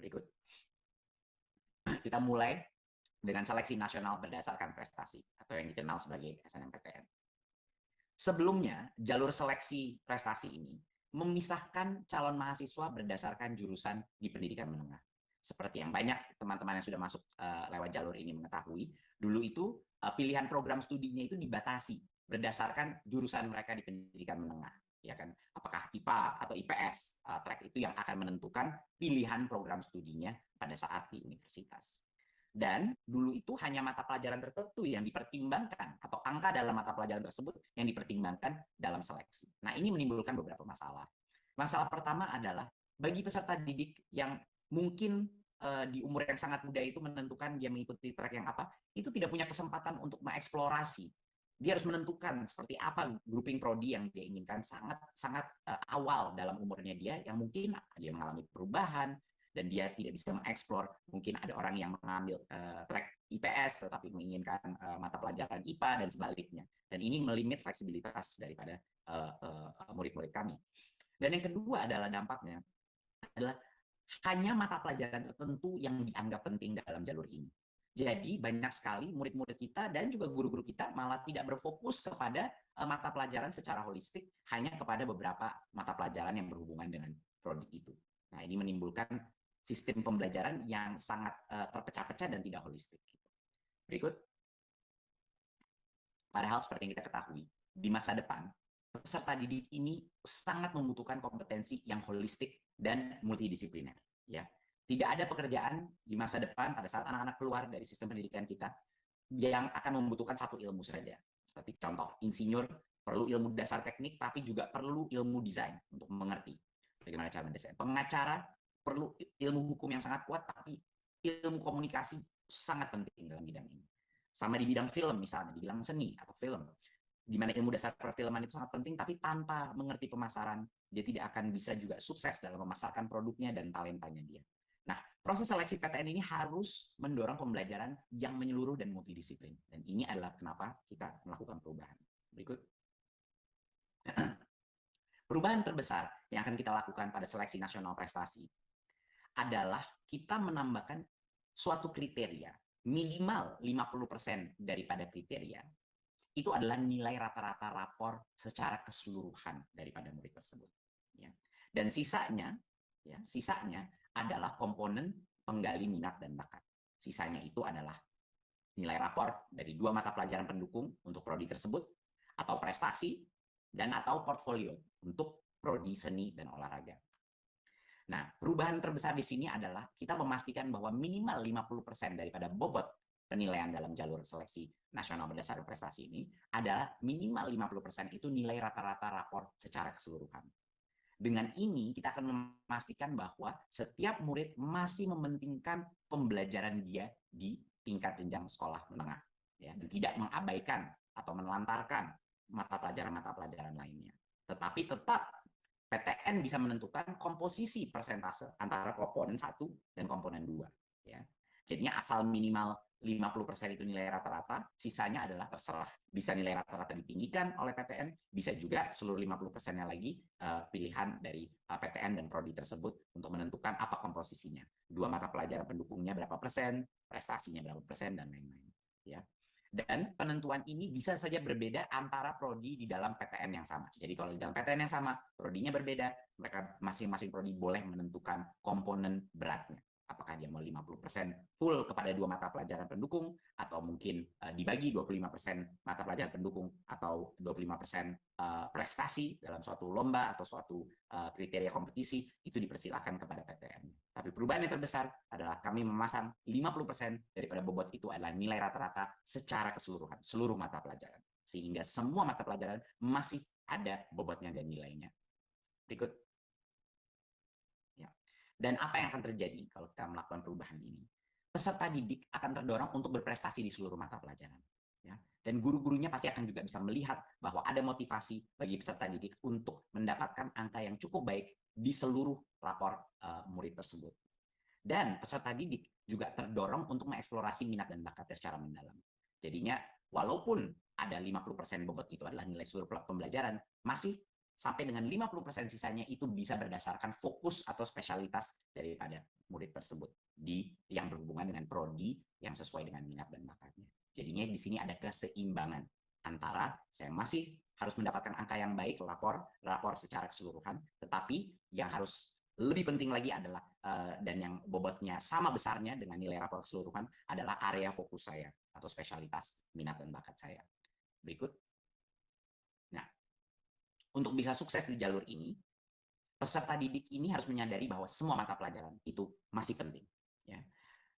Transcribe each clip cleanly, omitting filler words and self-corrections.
Berikut. Kita mulai dengan seleksi nasional berdasarkan prestasi atau yang dikenal sebagai SNMPTN. Sebelumnya, jalur seleksi prestasi ini memisahkan calon mahasiswa berdasarkan jurusan di pendidikan menengah. Seperti yang banyak teman-teman yang sudah masuk lewat jalur ini mengetahui, dulu itu pilihan program studinya itu dibatasi berdasarkan jurusan mereka di pendidikan menengah, ya kan? Apakah IPA atau IPS, track itu yang akan menentukan pilihan program studinya pada saat di universitas. Dan dulu itu hanya mata pelajaran tertentu yang dipertimbangkan atau angka dalam mata pelajaran tersebut yang dipertimbangkan dalam seleksi. Nah, ini menimbulkan beberapa masalah. Masalah pertama adalah bagi peserta didik yang mungkin di umur yang sangat muda itu menentukan dia mengikuti track yang apa, itu tidak punya kesempatan untuk mengeksplorasi. Dia harus menentukan seperti apa grouping prodi yang dia inginkan sangat awal dalam umurnya dia, yang mungkin dia mengalami perubahan, dan dia tidak bisa mengeksplor. Mungkin ada orang yang mengambil track IPS tetapi menginginkan mata pelajaran IPA dan sebaliknya. Dan ini melimit fleksibilitas daripada murid-murid kami. Dan yang kedua adalah dampaknya adalah hanya mata pelajaran tertentu yang dianggap penting dalam jalur ini. Jadi banyak sekali murid-murid kita dan juga guru-guru kita malah tidak berfokus kepada mata pelajaran secara holistik, hanya kepada beberapa mata pelajaran yang berhubungan dengan prodi itu. Nah, ini menimbulkan sistem pembelajaran yang sangat terpecah-pecah dan tidak holistik. Berikut. Padahal seperti yang kita ketahui, di masa depan, peserta didik ini sangat membutuhkan kompetensi yang holistik dan multidisipliner. Ya. Tidak ada pekerjaan di masa depan pada saat anak-anak keluar dari sistem pendidikan kita yang akan membutuhkan satu ilmu saja. Seperti contoh, insinyur perlu ilmu dasar teknik, tapi juga perlu ilmu desain untuk mengerti bagaimana cara mendesain. Pengacara perlu ilmu hukum yang sangat kuat, tapi ilmu komunikasi sangat penting dalam bidang ini. Sama di bidang film misalnya, di bidang seni atau film, di mana ilmu dasar perfilman itu sangat penting, tapi tanpa mengerti pemasaran, dia tidak akan bisa juga sukses dalam memasarkan produknya dan talentanya dia. Nah, proses seleksi PTN ini harus mendorong pembelajaran yang menyeluruh dan multidisiplin. Dan ini adalah kenapa kita melakukan perubahan. Berikut. Perubahan terbesar yang akan kita lakukan pada seleksi nasional prestasi adalah kita menambahkan suatu kriteria, minimal 50% daripada kriteria, itu adalah nilai rata-rata rapor secara keseluruhan daripada murid tersebut. Ya. Dan sisanya adalah komponen penggali minat dan bakat. Sisanya itu adalah nilai rapor dari 2 mata pelajaran pendukung untuk prodi tersebut, atau prestasi, dan atau portfolio untuk prodi seni dan olahraga. Nah, perubahan terbesar di sini adalah kita memastikan bahwa minimal 50% daripada bobot penilaian dalam jalur seleksi nasional berdasarkan prestasi ini adalah minimal 50% itu nilai rata-rata rapor secara keseluruhan. Dengan ini, kita akan memastikan bahwa setiap murid masih mementingkan pembelajaran dia di tingkat jenjang sekolah menengah, ya, dan tidak mengabaikan atau menelantarkan mata pelajaran lainnya. Tetapi tetap PTN bisa menentukan komposisi persentase antara komponen 1 dan komponen 2. Ya. Jadinya asal minimal 50% itu nilai rata-rata, sisanya adalah terserah. Bisa nilai rata-rata ditinggikan oleh PTN, bisa juga seluruh 50%-nya lagi pilihan dari PTN dan prodi tersebut untuk menentukan apa komposisinya. 2 mata pelajaran pendukungnya berapa persen, prestasinya berapa persen, dan lain-lain. Ya. Dan penentuan ini bisa saja berbeda antara prodi di dalam PTN yang sama. Jadi kalau di dalam PTN yang sama, prodinya berbeda, mereka masing-masing prodi boleh menentukan komponen beratnya. Apakah dia mau 50% full kepada 2 mata pelajaran pendukung, atau mungkin dibagi 25% mata pelajaran pendukung, atau 25% prestasi dalam suatu lomba atau suatu kriteria kompetisi, itu dipersilahkan kepada PTN. Tapi perubahan yang terbesar adalah kami memasang 50% daripada bobot itu adalah nilai rata-rata secara keseluruhan, seluruh mata pelajaran. Sehingga semua mata pelajaran masih ada bobotnya dan nilainya. Berikut. Dan apa yang akan terjadi kalau kita melakukan perubahan ini? Peserta didik akan terdorong untuk berprestasi di seluruh mata pelajaran. Ya. Dan guru-gurunya pasti akan juga bisa melihat bahwa ada motivasi bagi peserta didik untuk mendapatkan angka yang cukup baik di seluruh rapor murid tersebut. Dan peserta didik juga terdorong untuk mengeksplorasi minat dan bakatnya secara mendalam. Jadinya, walaupun ada 50% bobot itu adalah nilai seluruh pembelajaran, masih sampai dengan 50% sisanya itu bisa berdasarkan fokus atau spesialitas daripada murid tersebut yang berhubungan dengan prodi yang sesuai dengan minat dan bakatnya. Jadinya di sini ada keseimbangan antara saya masih harus mendapatkan angka yang baik, rapor secara keseluruhan, tetapi yang harus lebih penting lagi adalah dan yang bobotnya sama besarnya dengan nilai rapor keseluruhan adalah area fokus saya atau spesialitas minat dan bakat saya. Berikut. Nah, untuk bisa sukses di jalur ini, peserta didik ini harus menyadari bahwa semua mata pelajaran itu masih penting. Ya.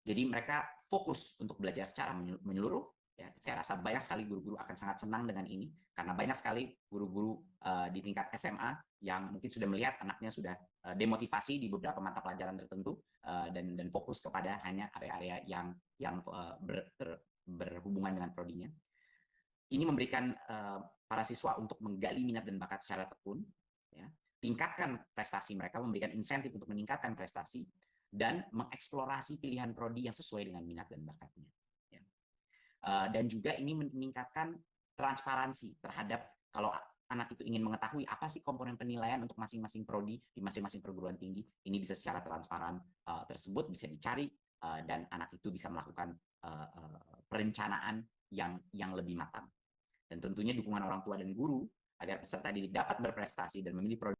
Jadi mereka fokus untuk belajar secara menyeluruh. Ya, saya rasa banyak sekali guru-guru akan sangat senang dengan ini karena banyak sekali guru-guru di tingkat SMA yang mungkin sudah melihat anaknya sudah demotivasi di beberapa mata pelajaran tertentu dan fokus kepada hanya area-area yang berhubungan dengan prodinya. Ini memberikan para siswa untuk menggali minat dan bakat secara tekun, ya, tingkatkan prestasi mereka, memberikan insentif untuk meningkatkan prestasi, dan mengeksplorasi pilihan prodi yang sesuai dengan minat dan bakatnya. Ya. Dan juga ini meningkatkan transparansi terhadap kalau anak itu ingin mengetahui apa sih komponen penilaian untuk masing-masing prodi di masing-masing perguruan tinggi, ini bisa secara transparan tersebut bisa dicari dan anak itu bisa melakukan perencanaan yang lebih matang. Dan tentunya dukungan orang tua dan guru agar peserta didik dapat berprestasi dan memilih prodi